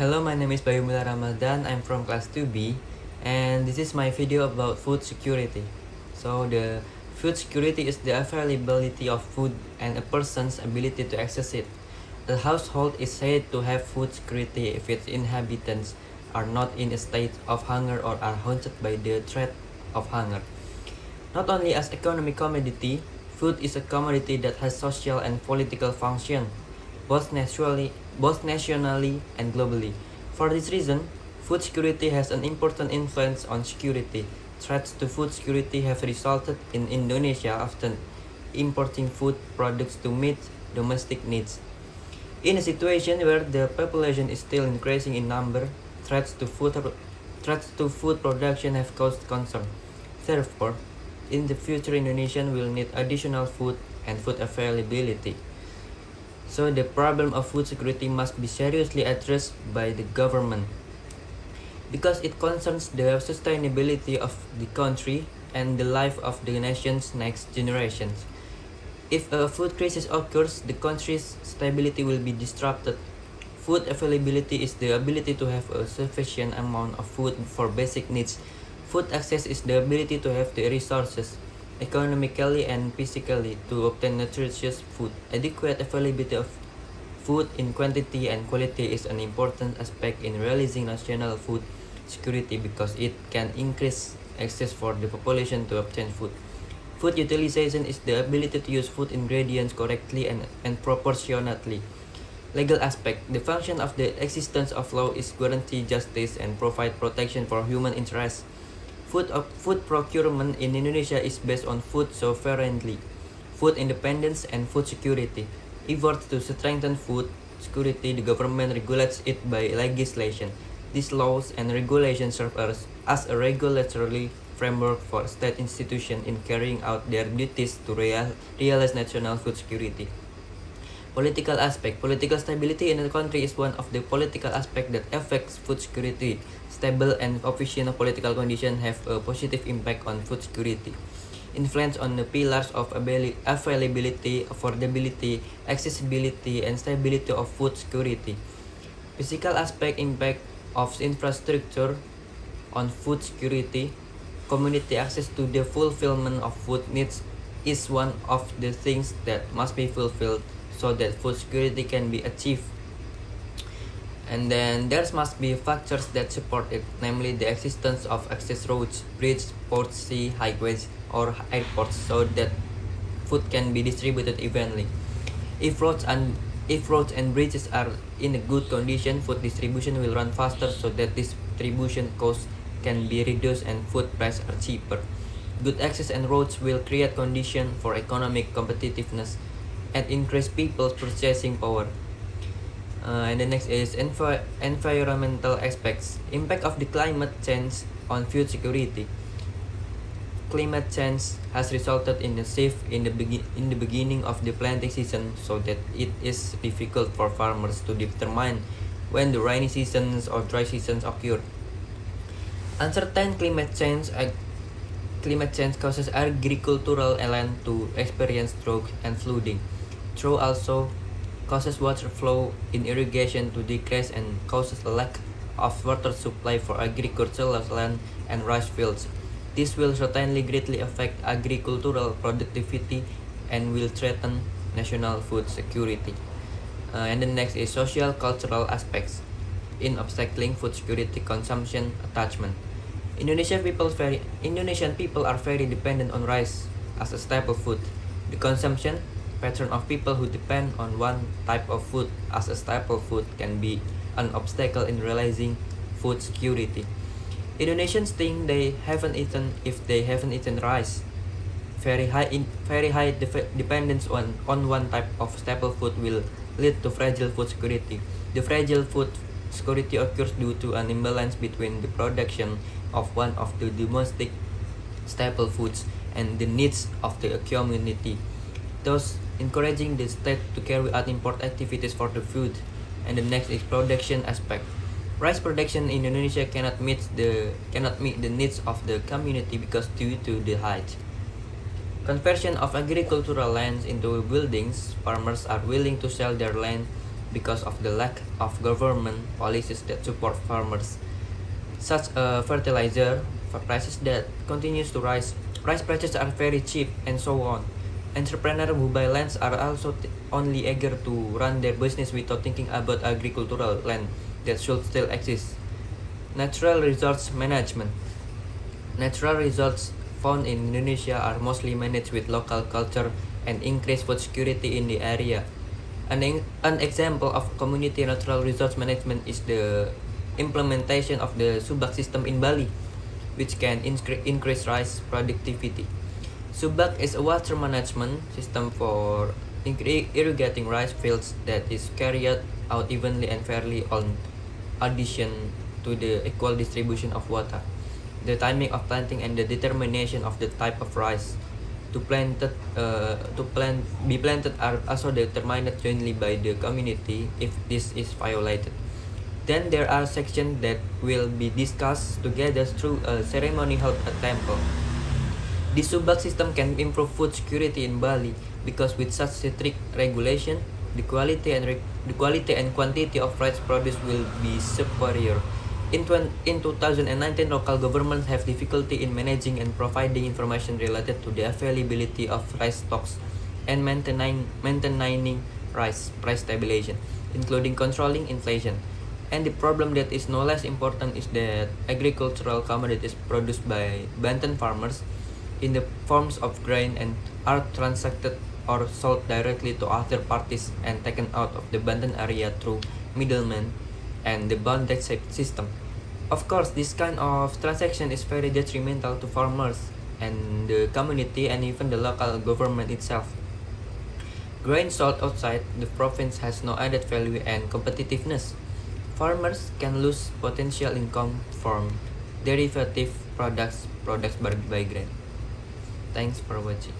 Hello, my name is Bayu Ramadhan. I'm from class 2B, and this is my video about food security. So the food security is the availability of food and a person's ability to access it. A household is said to have food security if its inhabitants are not in a state of hunger or are haunted by the threat of hunger. Not only as economic commodity, food is a commodity that has social and political function, both nationally and globally. For this reason, food security has an important influence on security. Threats to food security have resulted in Indonesia often importing food products to meet domestic needs. In a situation where the population is still increasing in number, threats to food production have caused concern. Therefore, in the future, Indonesia will need additional food and food availability. So the problem of food security must be seriously addressed by the government because it concerns the sustainability of the country and the life of the nation's next generations. If a food crisis occurs, the country's stability will be disrupted. Food availability is the ability to have a sufficient amount of food for basic needs. Food access is the ability to have the resources, economically and physically, to obtain nutritious food. Adequate availability of food in quantity and quality is an important aspect in realizing national food security because it can increase access for the population to obtain food. Food utilization is the ability to use food ingredients correctly and proportionately. Legal aspect. The function of the existence of law is guarantee justice and provide protection for human interests. Food procurement in Indonesia is based on food sovereignty, food independence, and food security. Efforts to strengthen food security, the government regulates it by legislation. These laws and regulations serve as a regulatory framework for state institutions in carrying out their duties to realize national food security. Political aspect. Political stability in a country is one of the political aspects that affects food security. Stable and efficient political conditions have a positive impact on food security. Influence on the pillars of availability, affordability, accessibility, and stability of food security. Physical aspect impact of infrastructure on food security. Community access to the fulfillment of food needs is one of the things that must be fulfilled so that food security can be achieved. And then there must be factors that support it, namely the existence of access roads, bridges, ports, sea, highways, or airports, so that food can be distributed evenly. If roads and bridges are in a good condition, food distribution will run faster so that distribution costs can be reduced and food prices are cheaper. Good access and roads will create conditions for economic competitiveness and increase people's purchasing power. And the next is environmental aspects. Impact of the climate change on food security. Climate change has resulted in a shift in the beginning of the planting season, so that it is difficult for farmers to determine when the rainy seasons or dry seasons occur. Uncertain climate change causes agricultural land to experience drought and flooding. Drought also causes water flow in irrigation to decrease and causes a lack of water supply for agricultural land and rice fields. This will certainly greatly affect agricultural productivity and will threaten national food security. And the next is social cultural aspects in obstacling food security consumption attachment. Indonesian people are very dependent on rice as a staple food. The consumption pattern of people who depend on one type of food as a staple food can be an obstacle in realizing food security. Indonesians think they haven't eaten if they haven't eaten rice. Very high dependence on one type of staple food will lead to fragile food security. The fragile food security occurs due to an imbalance between the production of one of the domestic staple foods and the needs of the community, thus encouraging the state to carry out import activities for the food. And the next is production aspect. Rice production in Indonesia cannot meet the needs of the community because due to the height. Conversion of agricultural lands into buildings, farmers are willing to sell their land because of the lack of government policies that support farmers, such fertilizer prices that continues to rise. Rice prices are very cheap, and so on. Entrepreneurs who buy lands are also only eager to run their business without thinking about agricultural land that should still exist. Natural resource management. Natural resources found in Indonesia are mostly managed with local culture and increased food security in the area. An example of community natural resource management is the implementation of the Subak system in Bali, which can increase rice productivity. Subak is a water management system for irrigating rice fields that is carried out evenly and fairly on addition to the equal distribution of water. The timing of planting and the determination of the type of rice be planted are also determined jointly by the community if this is violated. Then there are sections that will be discussed together through a ceremony held at temple. The Subak system can improve food security in Bali because with such strict regulation, the quality and quantity of rice produced will be superior. In 2019, local governments have difficulty in managing and providing information related to the availability of rice stocks and maintaining rice price stabilization, including controlling inflation. And the problem that is no less important is that agricultural commodities produced by Banten farmers in the forms of grain and are transacted or sold directly to other parties and taken out of the Banten area through middlemen and the bondage system. Of course, this kind of transaction is very detrimental to farmers and the community and even the local government itself. Grain sold outside the province has no added value and competitiveness. Farmers can lose potential income from derivative products by grain. Thanks for watching.